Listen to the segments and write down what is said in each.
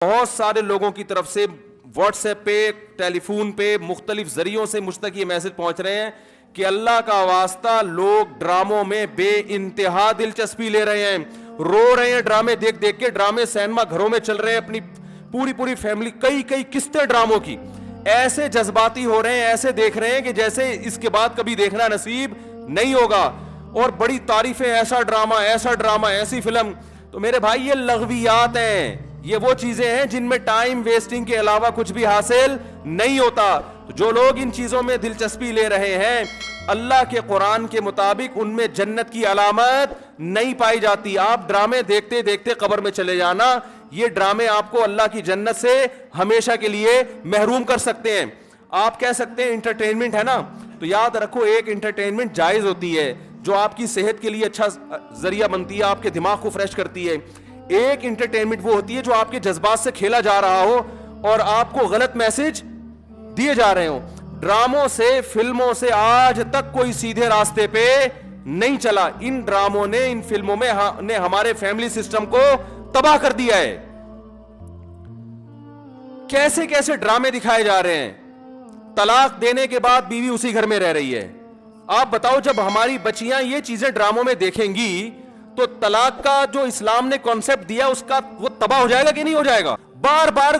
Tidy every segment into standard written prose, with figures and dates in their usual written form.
بہت سارے لوگوں کی طرف سے واٹس ایپ پہ، ٹیلی فون پہ، مختلف ذریعوں سے مجھ تک یہ میسج پہنچ رہے ہیں کہ اللہ کا واسطہ لوگ ڈراموں میں بے انتہا دلچسپی لے رہے ہیں، رو رہے ہیں ڈرامے دیکھ دیکھ کے. ڈرامے سینما گھروں میں چل رہے ہیں، اپنی پوری فیملی کئی قسطیں ڈراموں کی، ایسے جذباتی ہو رہے ہیں، ایسے دیکھ رہے ہیں کہ جیسے اس کے بعد کبھی دیکھنا نصیب نہیں ہوگا. اور بڑی تعریفیں، ایسا ڈرامہ، ایسی فلم. تو میرے بھائی یہ لغویات ہیں، یہ وہ چیزیں ہیں جن میں ٹائم ویسٹنگ کے علاوہ کچھ بھی حاصل نہیں ہوتا. تو جو لوگ ان چیزوں میں دلچسپی لے رہے ہیں، اللہ کے قرآن کے مطابق ان میں جنت کی علامت نہیں پائی جاتی. آپ ڈرامے دیکھتے دیکھتے قبر میں چلے جانا، یہ ڈرامے آپ کو اللہ کی جنت سے ہمیشہ کے لیے محروم کر سکتے ہیں. آپ کہہ سکتے ہیں انٹرٹینمنٹ ہے نا، تو یاد رکھو ایک انٹرٹینمنٹ جائز ہوتی ہے جو آپ کی صحت کے لیے اچھا ذریعہ بنتی ہے، آپ کے دماغ کو فریش کرتی ہے. ایک انٹرٹینمنٹ وہ ہوتی ہے جو آپ کے جذبات سے کھیلا جا رہا ہو اور آپ کو غلط میسج دیے جا رہے ہوں. ڈراموں سے، فلموں سے آج تک کوئی سیدھے راستے پہ نہیں چلا. ان ڈراموں نے، ان فلموں میں نے ہمارے فیملی سسٹم کو تباہ کر دیا ہے. کیسے کیسے ڈرامے دکھائے جا رہے ہیں. طلاق دینے کے بعد بیوی اسی گھر میں رہ رہی ہے. آپ بتاؤ جب ہماری بچیاں یہ چیزیں ڈراموں میں دیکھیں گی تو طلاق کا جو اسلام نے کانسیپٹ دیا اس کا وہ تباہ ہو جائے گا کہ نہیں ہو جائے گا؟ بار بار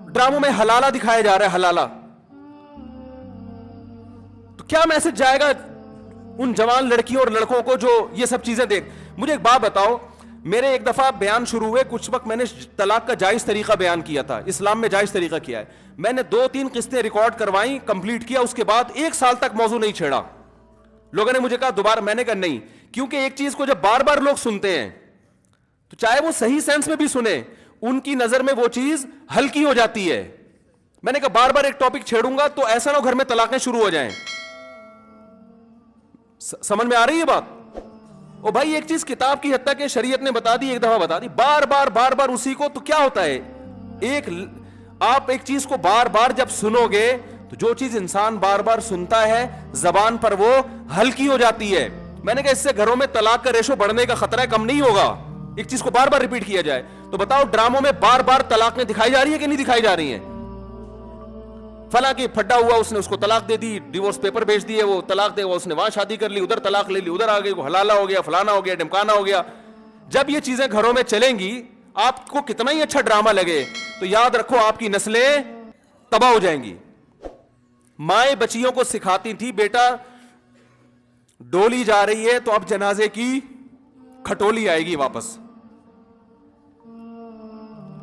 ڈراموں میں حلالہ دکھایا جا رہا ہے، حلالہ. تو کیا میسج جائے گا ان جوان لڑکیوں اور لڑکوں کو جو یہ سب چیزیں دیکھ؟ مجھے ایک بات بتاؤ، میرے ایک دفعہ بیان شروع ہوئے، کچھ وقت میں نے طلاق کا جائز طریقہ بیان کیا تھا، اسلام میں جائز طریقہ کیا ہے. میں نے 2-3 قسطیں ریکارڈ کروائیں، کمپلیٹ کیا، اس کے بعد 1 سال تک موضوع نہیں چھیڑا. لوگوں نے مجھے کہا دوبارہ، میں نے کہا نہیں، کیونکہ ایک چیز کو جب بار بار لوگ سنتے ہیں تو چاہے وہ صحیح سینس میں بھی سنیں، ان کی نظر میں وہ چیز ہلکی ہو جاتی ہے. میں نے کہا بار بار ایک ٹاپک چھیڑوں گا تو ایسا نہ ہو گھر میں طلاقیں شروع ہو جائیں. سمجھ میں آ رہی ہے بات؟ او بھائی ایک چیز کتاب کی حد تک کہ شریعت نے بتا دی، ایک دفعہ بتا دی، بار بار اسی کو، تو کیا ہوتا ہے؟ آپ ایک چیز کو بار بار جب سنو گے تو جو چیز انسان بار بار سنتا ہے زبان پر وہ ہلکی ہو جاتی ہے. میں نے کہا اس سے گھروں میں طلاق کا ریشو بڑھنے کا خطرہ کم نہیں ہوگا ایک چیز کو بار بار ریپیٹ کیا جائے. تو بتاؤ ڈراموں میں بار بار طلاقیں دکھائی جا رہی ہیں کہ نہیں دکھائی جا رہی ہیں؟ فلاں کی پھڈا ہوا، اس نے اس کو طلاق دے دی، ڈیورس پیپر بھیج دیے، وہ طلاق دے، وہ اس نے وہاں شادی کر لی، ادھر طلاق لے لی، ادھر آ گئی، وہ حلالہ ہو گیا، فلانا ہو گیا، ڈمکانا ہو گیا. جب یہ چیزیں گھروں میں چلیں گی، آپ کو کتنا ہی اچھا ڈرامہ لگے تو یاد رکھو آپ کی نسلیں تباہ ہو جائیں گی. مائیں بچیوں کو سکھاتی تھی، بیٹا ڈولی جا رہی ہے تو اب جنازے کی کھٹولی آئے گی واپس.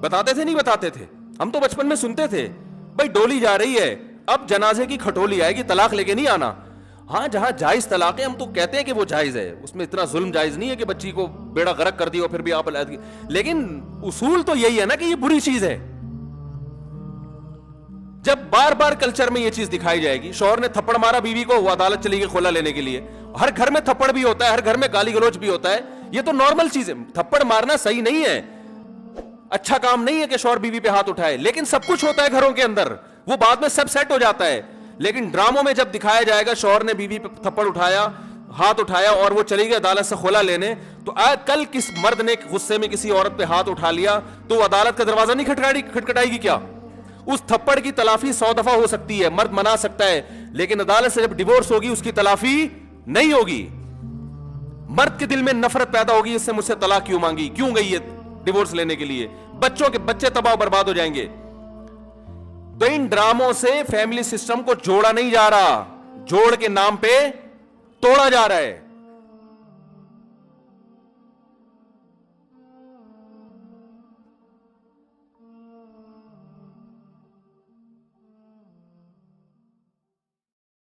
بتاتے تھے نہیں بتاتے تھے؟ ہم تو بچپن میں سنتے تھے بھائی ڈولی جا رہی ہے اب جنازے کی کھٹولی آئے گی، طلاق لے کے نہیں آنا. ہاں جہاں جائز طلاق ہے ہم تو کہتے ہیں کہ وہ جائز ہے، اس میں اتنا ظلم جائز نہیں ہے کہ بچی کو بیڑا غرق کر دیا پھر بھی آپ علیحدگی، لیکن اصول تو یہی ہے نا کہ یہ بری چیز ہے. جب بار بار کلچر میں یہ چیز دکھائی جائے گی، شوہر نے تھپڑ مارا بیوی کو، وہ عدالت چلی گئی خلا لینے کے لیے. ہر گھر میں تھپڑ بھی ہوتا ہے، ہر گھر میں گالی گلوچ بھی ہوتا ہے، یہ تو نارمل چیز ہے. تھپڑ مارنا صحیح نہیں ہے، اچھا کام نہیں ہے کہ شوہر بیوی پہ ہاتھ اٹھائے، لیکن سب کچھ ہوتا ہے گھروں کے اندر، وہ بعد میں سب سیٹ ہو جاتا ہے. لیکن ڈراموں میں جب دکھایا جائے گا شوہر نے بیوی پہ تھپڑ اٹھایا، ہاتھ اٹھایا اور وہ چلی گئی عدالت سے خلا لینے، تو کل کس مرد نے غصے میں کسی عورت پہ ہاتھ اٹھا لیا تو وہ عدالت کا دروازہ نہیں کھٹکھٹائے گی کیا؟ اس تھپڑ کی تلافی 100 دفعہ ہو سکتی ہے، مرد منا سکتا ہے، لیکن عدالت سے جب ڈیورس ہوگی اس کی تلافی نہیں ہوگی. مرد کے دل میں نفرت پیدا ہوگی، اس سے مجھ سے طلاق کیوں مانگی، کیوں گئی ہے ڈیورس لینے کے لیے، بچے تباہ برباد ہو جائیں گے. تو ان ڈراموں سے فیملی سسٹم کو جوڑا نہیں جا رہا، جوڑ کے نام پہ توڑا جا رہا ہے.